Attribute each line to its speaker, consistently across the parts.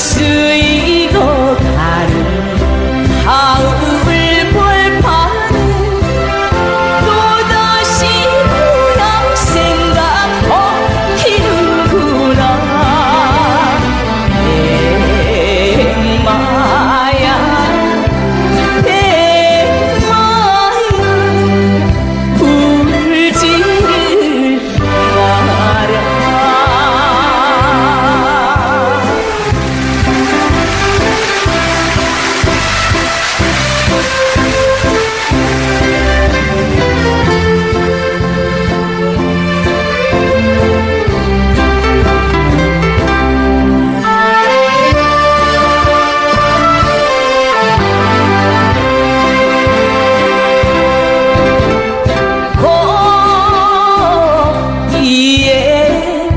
Speaker 1: 쓰이고 가는 가을 벌판에 또다시 고향 생각하기는구나. 백마야 백마야 울지를 마라. 거기에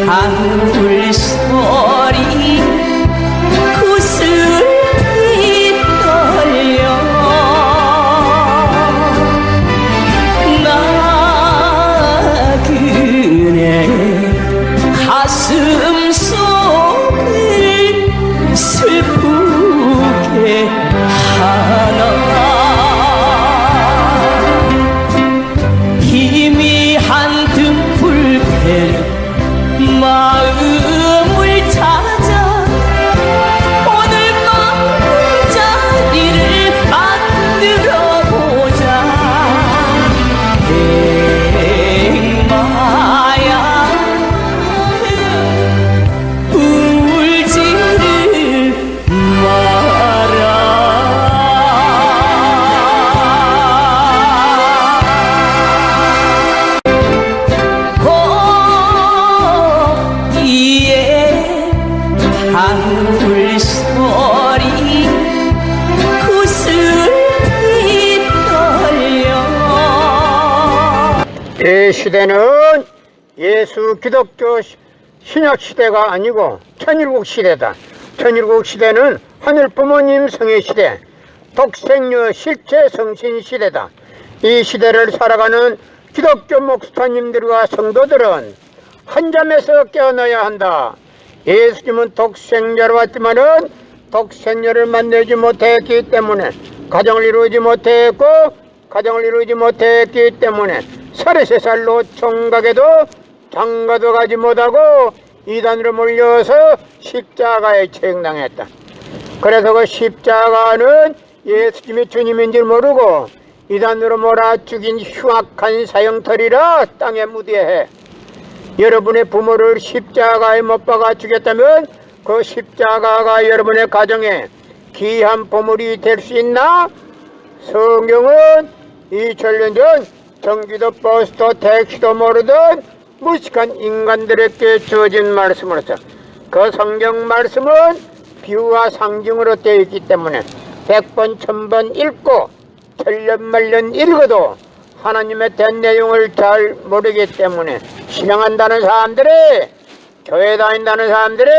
Speaker 1: 방울 소리 구슬이 떨려 나 그네 가슴 속을 슬프게 하나. 희미한 등불에 마음을 찾아 오늘 밤 자리를 만들어 보자. 백마야 울지를 마라. 거기에 방울 소리 구슬이 떨려.
Speaker 2: 이 시대는 예수 기독교 신약 시대가 아니고 천일국 시대다. 천일국 시대는 하늘 부모님 성의 시대, 독생녀 실제 성신 시대다. 이 시대를 살아가는 기독교 목사님들과 성도들은 한잠에서 깨어나야 한다. 예수님은 독생자로 왔지만은 독생녀를 만나지 못했기 때문에 가정을 이루지 못했고 가정을 이루지 못했기 때문에 33살로 총각에도 장가도 가지 못하고 이단으로 몰려서 십자가에 처형당했다. 그래서 그 십자가는 예수님이 주님인 줄 모르고 이단으로 몰아 죽인 흉악한 사형터리라 땅에 무대해. 여러분의 부모를 십자가에 못 박아 죽였다면 그 십자가가 여러분의 가정에 귀한 보물이 될 수 있나? 성경은 2000년 전 전기도 버스도 택시도 모르던 무식한 인간들에게 주어진 말씀으로서 그 성경 말씀은 비유와 상징으로 되어 있기 때문에 100번 1000번 읽고 천년만년 읽어도 하나님에 대한 내용을 잘 모르기 때문에 신앙한다는 사람들이, 교회 다닌다는 사람들이,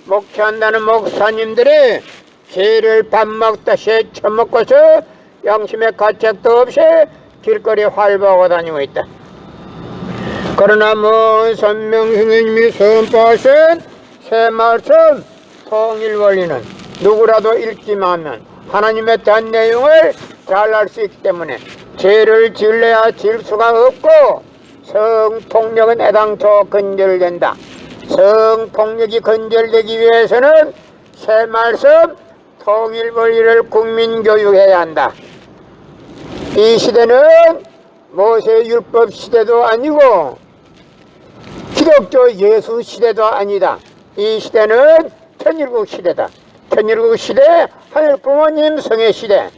Speaker 2: 목회한다는 목사님들이 죄를 밥 먹다시 처먹고서 양심의 가책도 없이 길거리에 활보하고 다니고 있다. 그러나 먼 선명스님이 선포하신 새 말씀 통일 원리는 누구라도 읽기만 하면 하나님에 대한 내용을 잘 알 수 있기 때문에 죄를 지을래야 지을 수가 없고 성폭력은 애당초 근절된다. 성폭력이 근절되기 위해서는 새 말씀 통일 원리를 국민교육해야 한다. 이 시대는 모세 율법 시대도 아니고 기독교 예수 시대도 아니다. 이 시대는 천일국 시대다. 천일국 시대, 하늘 부모님 성의 시대,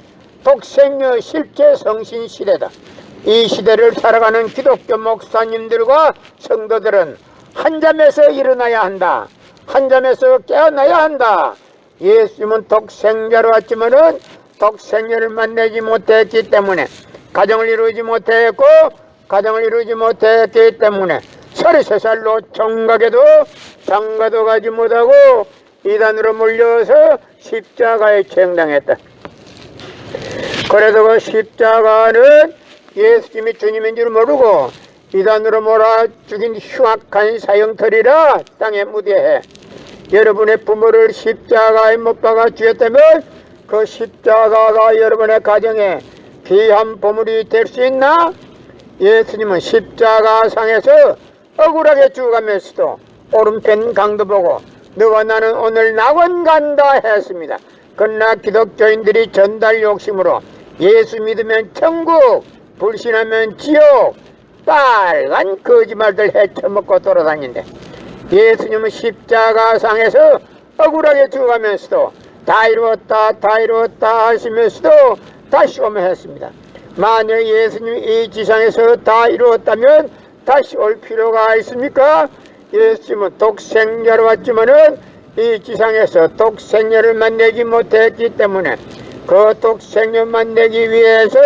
Speaker 2: 독생녀 실제 성신 시대다. 이 시대를 살아가는 기독교 목사님들과 성도들은 한잠에서 일어나야 한다. 한잠에서 깨어나야 한다. 예수님은 독생자로 왔지만은 독생녀를 만나지 못했기 때문에 가정을 이루지 못했고 가정을 이루지 못했기 때문에 33살로 총각에도 장가도 가지 못하고 이단으로 몰려서 십자가에 처형당했다. 그래도 그 십자가는 예수님이 주님인 줄 모르고 이단으로 몰아 죽인 흉악한 사형터리라 땅에 무대해. 여러분의 부모를 십자가에 못 박아 주었다면 그 십자가가 여러분의 가정에 귀한 보물이 될 수 있나? 예수님은 십자가상에서 억울하게 죽어가면서도 오른편 강도 보고 너와 나는 오늘 낙원 간다 했습니다. 그러나 기독교인들이 전달 욕심으로 예수 믿으면 천국, 불신하면 지옥, 빨간 거짓말들 헤쳐먹고 돌아다닌대. 예수님은 십자가상에서 억울하게 죽어가면서도 다 이루었다 하시면서도 다시 오면 했습니다. 만약 예수님이 이 지상에서 다 이루었다면 다시 올 필요가 있습니까? 예수님은 독생자로 왔지만은 이 지상에서 독생자를 만나지 못했기 때문에 그 독생자 만나기 위해서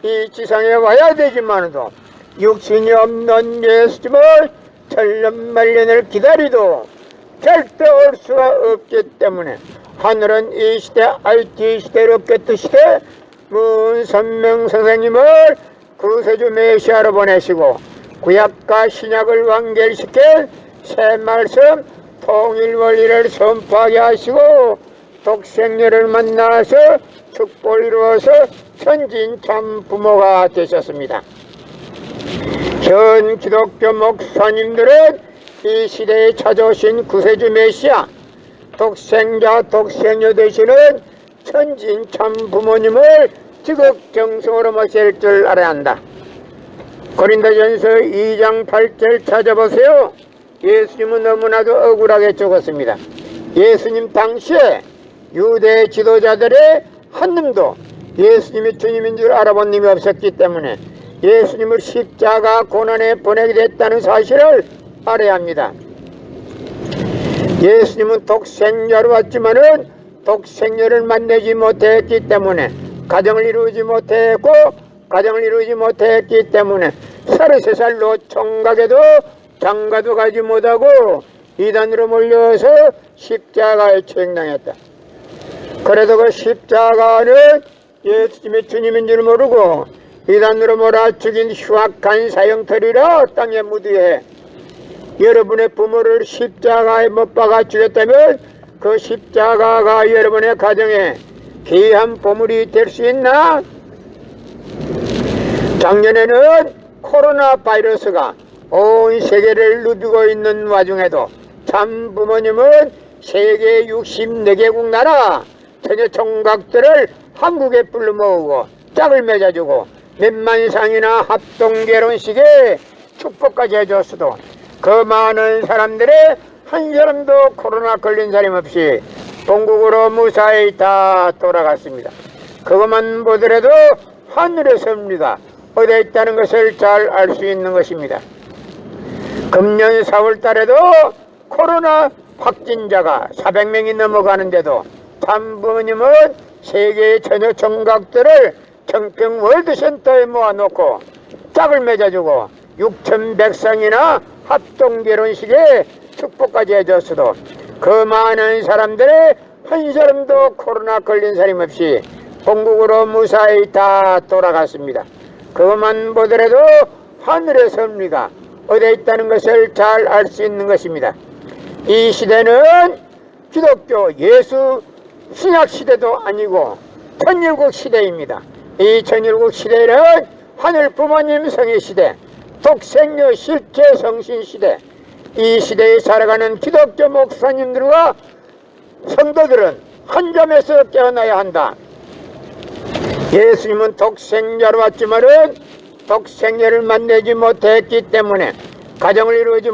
Speaker 2: 이 지상에 와야 되지만도 육신이 없는 예수님을 천년만년을 기다리도 절대 올 수가 없기 때문에 하늘은 이 시대 IT 시대 로켓 시대 문선명 선생님을 구세주 메시아로 보내시고 구약과 신약을 완결시켜 새 말씀 통일 원리를 선포하게 하시고 독생녀를 만나서 축복을 이루어서 천진 참 부모가 되셨습니다. 현 기독교 목사님들은 이 시대에 찾아오신 구세주 메시아 독생자 독생녀 되시는 천진 참 부모님을 지극정성으로 모실 줄 알아야 한다. 고린도전서 2장 8절 찾아보세요. 예수님은 너무나도 억울하게 죽었습니다. 예수님 당시에 유대 지도자들의 한 놈도 예수님이 주님인 줄 알아본 놈이 없었기 때문에 예수님을 십자가 고난에 보내게 됐다는 사실을 알아야 합니다. 예수님은 독생자로 왔지만은 독생녀를 만나지 못했기 때문에 가정을 이루지 못했기 때문에 33살로 총각에도 장가도 가지 못하고 이단으로 몰려서 십자가에 처형당했다. 그래서 그 십자가는 예수님이 주님인 줄 모르고 이단으로 몰아 죽인 흉악한 사형터리라 땅에 묻으해 여러분의 부모를 십자가에 못 박아 죽였다면 그 십자가가 여러분의 가정에 귀한 보물이 될 수 있나? 작년에는 코로나 바이러스가 온 세계를 누비고 있는 와중에도 참 부모님은 세계 64개국 나라 처녀 총각들을 한국에 불러 모으고 짝을 맺어주고 몇만 상이나 합동 결혼식에 축복까지 해줬어도 그 많은 사람들의 한 사람도 코로나 걸린 사람 없이 본국으로 무사히 다 돌아갔습니다. 그것만 보더라도 하늘의 섭리가 어디에 있다는 것을 잘 알 수 있는 것입니다. 금년 4월 달에도 코로나 확진자가 400명이 넘어가는데도 참부모님은 세계의 처녀 총각들을 청평 월드센터에 모아놓고 짝을 맺어주고 6,100상이나 합동결혼식에 축복까지 해줬어도 그 많은 사람들의 한 사람도 코로나 걸린 사람 없이 본국으로 무사히 다 돌아갔습니다. 그것만 보더라도 하늘의 섭리가 어디에 있다는 것을 잘 알 수 있는 것입니다. 이 시대는 기독교 예수 신약 시대도 아니고 천일국 시대입니다. 이 천일국 시대는 하늘 부모님 성의 시대, 독생녀 실제 성신 시대, 이 시대에 살아가는 기독교 목사님들과 성도들은 한 점에서 깨어나야 한다. 예수님은 독생자로 왔지만은 독생녀를 만나지 못했기 때문에 가정을 이루지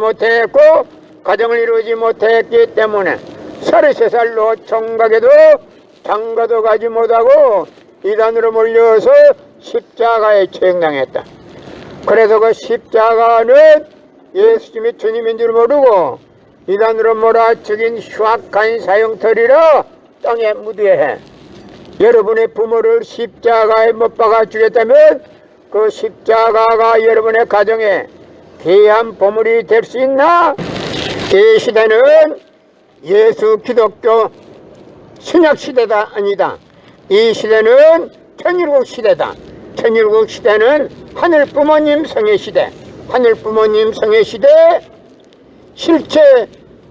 Speaker 2: 못했기 때문에 33살로 총각에도 장가도 가지 못하고 이단으로 몰려서 십자가에 처형당했다. 그래서 그 십자가는 예수님이 주님인 줄 모르고 이단으로 몰아 죽인 흉악한 사형터리라 땅에 묻어해 여러분의 부모를 십자가에 못 박아 주겠다면 그 십자가가 여러분의 가정에 귀한 보물이 될 수 있나? 이 시대는 예수 기독교 신약 시대가 아니다. 이 시대는 천일국 시대다. 천일국 시대는 하늘 부모님 성의 시대, 하늘 부모님 성의 시대, 실체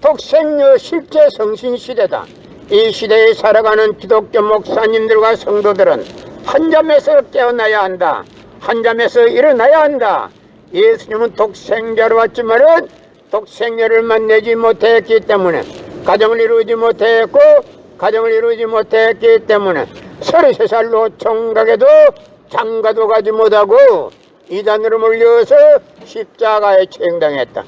Speaker 2: 독생녀 실제 성신 시대다. 이 시대에 살아가는 기독교 목사님들과 성도들은 한 잠에서 깨어나야 한다. 한 잠에서 일어나야 한다. 예수님은 독생자로 왔지만은 독생녀를 만나지 못했기 때문에 가정을 이루지 못했고 가정을 이루지 못했기 때문에 33살로 총각에도 장가도 가지 못하고 이단으로 몰려서 십자가에 처형당했다.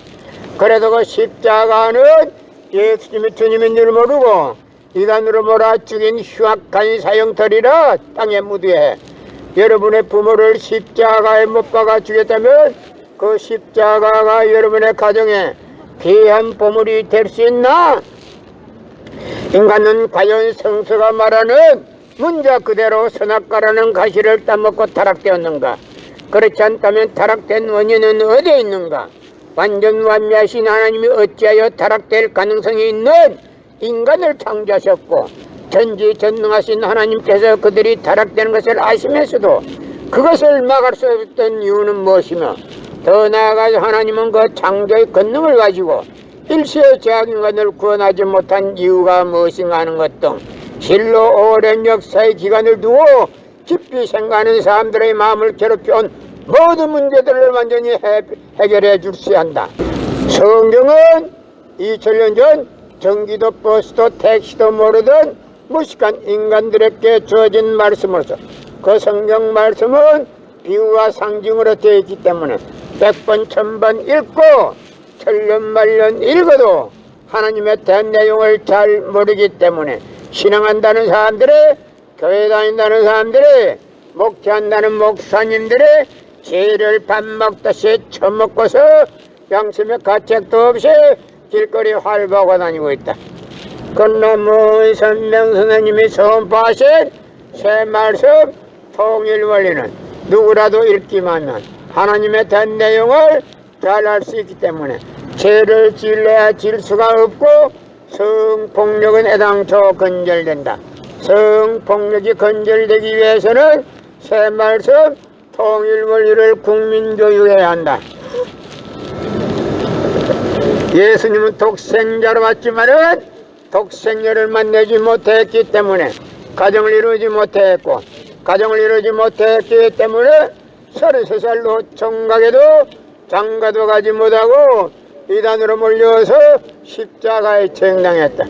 Speaker 2: 그래도 그 십자가는 예수님이 주님인 줄 모르고 이단으로 몰아 죽인 흉악한 사형터리라 땅에 묻어야 해. 여러분의 부모를 십자가에 못 박아 죽였다면 그 십자가가 여러분의 가정에 귀한 보물이 될 수 있나? 인간은 과연 성서가 말하는 문자 그대로 선악과라는 가시를 따먹고 타락되었는가? 그렇지 않다면 타락된 원인은 어디에 있는가? 완전 완미하신 하나님이 어찌하여 타락될 가능성이 있는 인간을 창조하셨고 전지전능하신 하나님께서 그들이 타락되는 것을 아시면서도 그것을 막을 수 없던 이유는 무엇이며 더 나아가서 하나님은 그 창조의 권능을 가지고 일시의 죄악인간을 구원하지 못한 이유가 무엇인가 하는 것 등 실로 오랜 역사의 기간을 두고 깊이 생각하는 사람들의 마음을 괴롭혀온 모든 문제들을 완전히 해결해 줄수야 한다. 성경은 2000년 전 전기도 버스도 택시도 모르던 무식한 인간들에게 주어진 말씀으로서 그 성경 말씀은 비유와 상징으로 되어 있기 때문에 100번 1000번 읽고 천년만년 읽어도 하나님의 대한 내용을 잘 모르기 때문에 신앙한다는 사람들이 교회 다닌다는 사람들이 목회한다는 목사님들이 죄를 밥 먹듯이 처먹고서 양심의 가책도 없이 길거리 활보하고 다니고 있다. 그러나 문선명 선생님이 선포하신 새 말씀 통일원리는 누구라도 읽기만 하면 하나님의 대한 내용을 잘 알 수 있기 때문에 죄를 지을래야 질 수가 없고 성폭력은 애당초 건절된다. 성폭력이 건절되기 위해서는 새 말씀 통일원리를 국민교육해야 한다. 예수님은 독생자로 왔지만은 독생녀를 만나지 못했기 때문에 가정을 이루지 못했고 가정을 이루지 못했기 때문에 33살로 총각에도 장가도 가지 못하고 이단으로 몰려서 십자가에 처형당했다.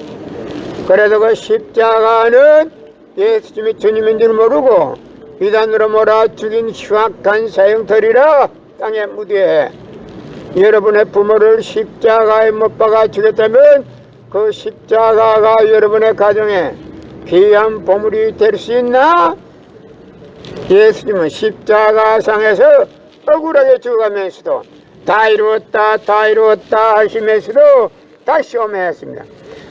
Speaker 2: 그래도 그 십자가는 예수님이 주님인 줄 모르고 이단으로 몰아 죽인 흉악한 사형터리라 땅에 묻어야 해. 여러분의 부모를 십자가에 못 박아 죽였다면 그 십자가가 여러분의 가정에 귀한 보물이 될 수 있나? 예수님은 십자가상에서 억울하게 죽어가면서도 다 이루었다 하시면서도 다시 오매했습니다.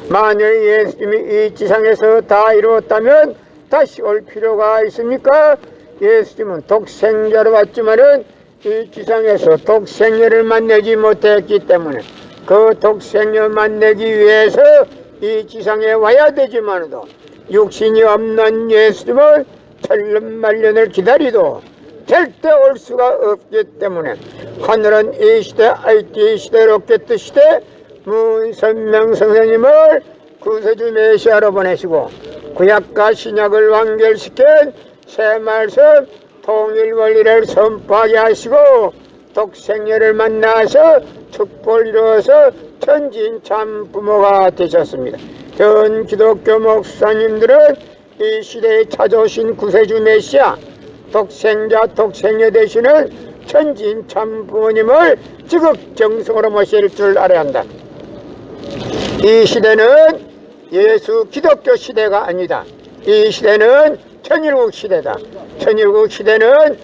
Speaker 2: 만일 예수님이 이 지상에서 다 이루었다면 다시 올 필요가 있습니까? 예수님은 독생자로 왔지만은 이 지상에서 독생녀를 만나지 못했기 때문에 그 독생녀 만나기 위해서 이 지상에 와야 되지만도 육신이 없는 예수님을 천년만년을 기다리도 절대 올 수가 없기 때문에 하늘은 이 시대 IT 시대 로켓 시대 문선명 선생님을 구세주 메시아로 보내시고 구약과 신약을 완결시킨 새 말씀 통일원리를 선포하게 하시고 독생녀를 만나서 축복을 이루어서 천지인 참 부모가 되셨습니다. 전 기독교 목사님들은 이 시대에 찾아오신 구세주 메시아 독생자 독생녀 되시는 천지인 참 부모님을 지극정성으로 모실 줄 알아야 한다. 이 시대는 예수 기독교 시대가 아니다. 이 시대는 천일국 시대다. 천일국 시대는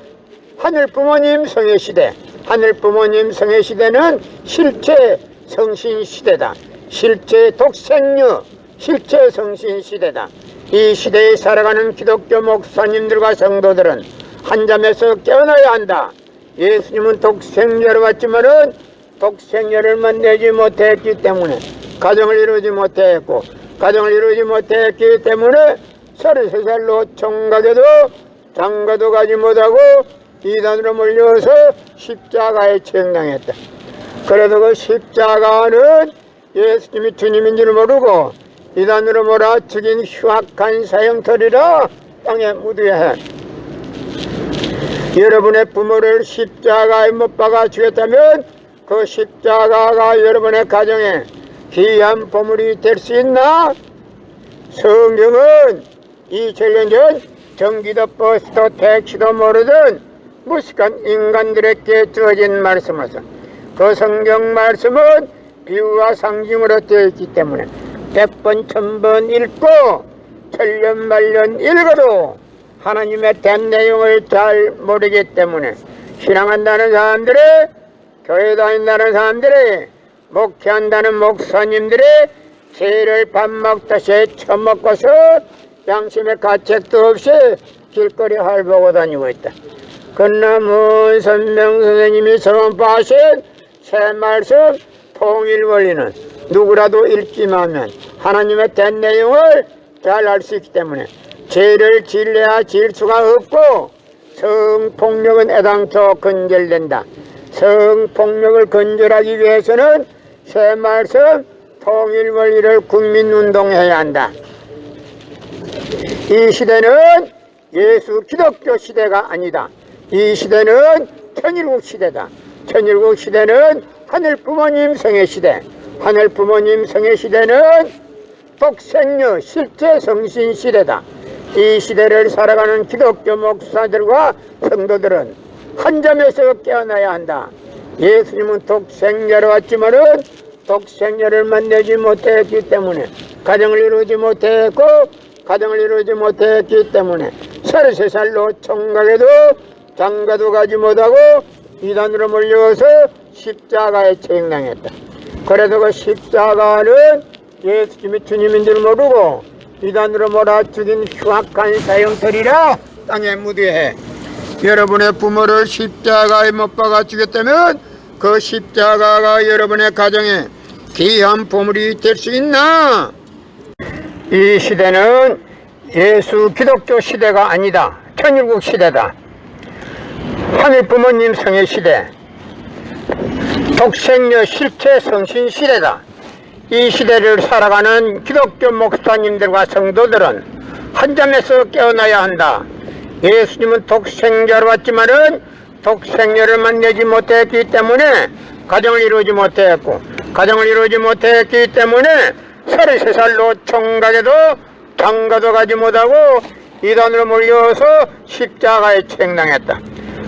Speaker 2: 하늘 부모님 성의 시대, 하늘 부모님 성의 시대는 실제 성신 시대다. 실제 독생녀, 실제 성신 시대다. 이 시대에 살아가는 기독교 목사님들과 성도들은 한 잠에서 깨어나야 한다. 예수님은 독생녀로 왔지만은 독생녀를 만나지 못했기 때문에 가정을 이루지 못했고 가정을 이루지 못했기 때문에 33살로 총각에도 장가도 가지 못하고 이단으로 몰려서 십자가에 처형당했다. 그래도 그 십자가는 예수님이 주님인 줄 모르고 이단으로 몰아 죽인 흉악한 사형터리라 땅에 묻어야 해. 여러분의 부모를 십자가에 못 박아 죽였다면 그 십자가가 여러분의 가정에 귀한 보물이 될 수 있나? 성경은 2000년 전 전기도 버스도 택시도 모르던 무식한 인간들에게 주어진 말씀으로서 그 성경 말씀은 비유와 상징으로 되어 있기 때문에 100번 1000번 읽고 천년만년 읽어도 하나님의 된 내용을 잘 모르기 때문에 신앙한다는 사람들이, 교회 다닌다는 사람들이, 목회한다는 목사님들이 죄를 밥 먹듯이 처먹고서 양심의 가책도 없이 길거리 활보고 다니고 있다. 그러나 문 선명 선생님이 선포하신 새 말씀 통일 원리는 누구라도 읽기만 하면 하나님의 된 내용을 잘 알 수 있기 때문에 죄를 질려야 질 수가 없고 성폭력은 애당초 근절된다. 성폭력을 근절하기 위해서는 새 말씀 통일 원리를 국민운동해야 한다. 이 시대는 예수 기독교 시대가 아니다. 이 시대는 천일국 시대다. 천일국 시대는 하늘 부모님 성의 시대. 하늘 부모님 성의 시대는 독생녀 실제 성신 시대다. 이 시대를 살아가는 기독교 목사들과 성도들은 한 점에서 깨어나야 한다. 예수님은 독생녀로 왔지만은 독생녀를 만나지 못했기 때문에 가정을 이루지 못했고 가정을 이루지 못했기 때문에 33살로 총각에도 장가도 가지 못하고 이단으로 몰려서 십자가에 처형당했다. 그래서 그 십자가는 예수님이 주님인 줄 모르고 이단으로 몰아 죽인 흉악한 사형터리라 땅에 묻어해. 여러분의 부모를 십자가에 못 박아 죽였다면 그 십자가가 여러분의 가정에 귀한 보물이 될 수 있나? 이 시대는 예수 기독교 시대가 아니다. 천일국 시대다. 하늘 부모님 성의 시대, 독생녀 실체 성신 시대다. 이 시대를 살아가는 기독교 목사님들과 성도들은 한 점에서 깨어나야 한다. 예수님은 독생자로 왔지만은 독생녀를 만나지 못했기 때문에 가정을 이루지 못했고 가정을 이루지 못했기 때문에 33살로 총각에도 장가도 가지 못하고 이단으로 몰려서 십자가에 처형당했다.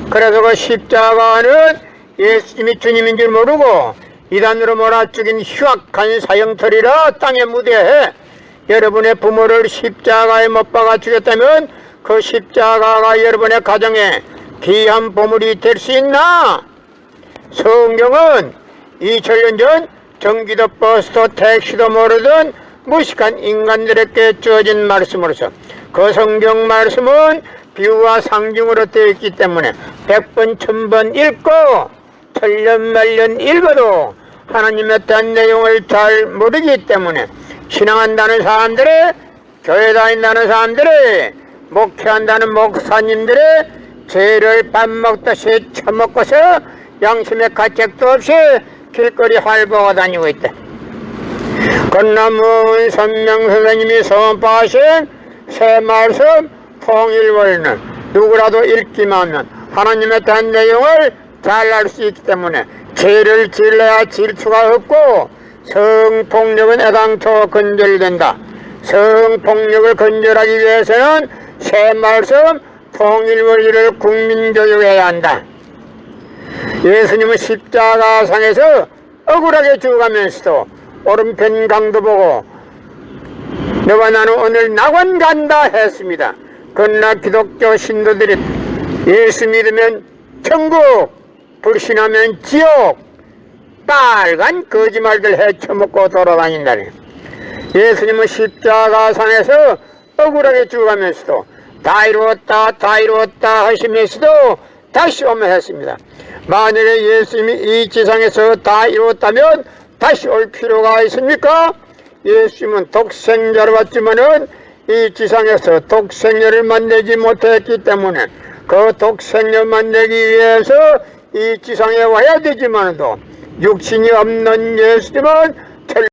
Speaker 2: 그래서 그 십자가는 예수님이 주님인 줄 모르고 이단으로 몰아 죽인 흉악한 사형터리라 땅에 묻어해. 여러분의 부모를 십자가에 못 박아 죽였다면 그 십자가가 여러분의 가정에 귀한 보물이 될 수 있나? 성경은 2000년 전 전기도 버스도 택시도 모르던 무식한 인간들에게 주어진 말씀으로서 그 성경 말씀은 비유와 상징으로 되어 있기 때문에 100번 1000번 읽고 천년만년 읽어도 하나님의 된 내용을 잘 모르기 때문에 신앙한다는 사람들이, 교회 다닌다는 사람들이, 목회한다는 목사님들이 죄를 밥 먹듯이 처먹고서 양심의 가책도 없이 길거리 활보고 다니고 있다. 건나문 선명 선생님이 선포하신 새 말씀 통일 원리는 누구라도 읽기만 하면 하나님의 된 내용을 잘 알 수 있기 때문에 죄를 질러야 질 수가 없고 성폭력은 애당초 근절된다. 성폭력을 근절하기 위해서는 새 말씀 통일 원리를 국민교육해야 한다. 예수님은 십자가상에서 억울하게 죽어가면서도 오른편 강도 보고 너와 나는 오늘 낙원 간다 했습니다. 그러나 기독교 신도들이 예수 믿으면 천국, 불신하면 지옥, 빨간 거짓말들 헤쳐먹고 돌아다닌다네. 예수님은 십자가상에서 억울하게 죽어가면서도 다 이루었다 다 이루었다 하시면서도 다시 오면 했습니다. 만약에 예수님이 이 지상에서 다 이루었다면 다시 올 필요가 있습니까? 예수님은 독생자로 왔지만은 이 지상에서 독생녀를 만나지 못했기 때문에 그 독생녀 만나기 위해서 이 지상에 와야 되지만도 육신이 없는 예수님은